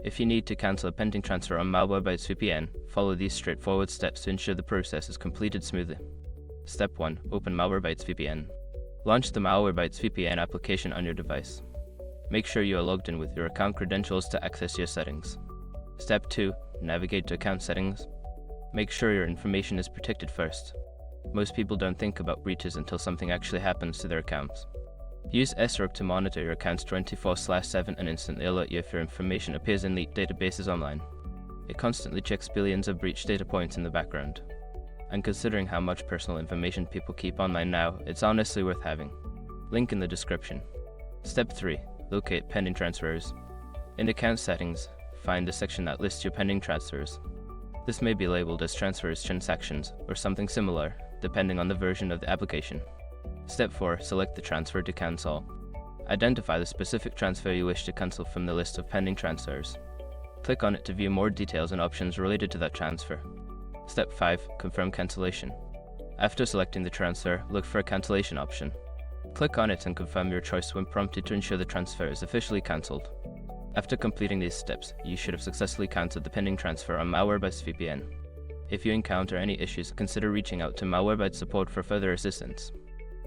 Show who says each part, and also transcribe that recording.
Speaker 1: If you need to cancel a pending transfer on Malwarebytes VPN, follow these straightforward steps to ensure the process is completed smoothly. Step 1. Open Malwarebytes VPN. Launch the Malwarebytes VPN application on your device. Make sure you are logged in with your account credentials to access your settings. Step 2. Navigate to account settings. Make sure your information is protected first. Most people don't think about breaches until something actually happens to their accounts. Use SROG to monitor your accounts 24/7 and instantly alert you if your information appears in leaked databases online. It constantly checks billions of breach data points in the background. And considering how much personal information people keep online now, it's honestly worth having. Link in the description. Step 3. Locate pending transfers. In account settings, find the section that lists your pending transfers. This may be labeled as transfers transactions or something similar, depending on the version of the application. Step 4. Select the transfer to cancel. Identify the specific transfer you wish to cancel from the list of pending transfers. Click on it to view more details and options related to that transfer. Step 5. Confirm cancellation. After selecting the transfer, look for a cancellation option. Click on it and confirm your choice when prompted to ensure the transfer is officially cancelled. After completing these steps, you should have successfully cancelled the pending transfer on Malwarebytes VPN. If you encounter any issues, consider reaching out to Malwarebytes support for further assistance.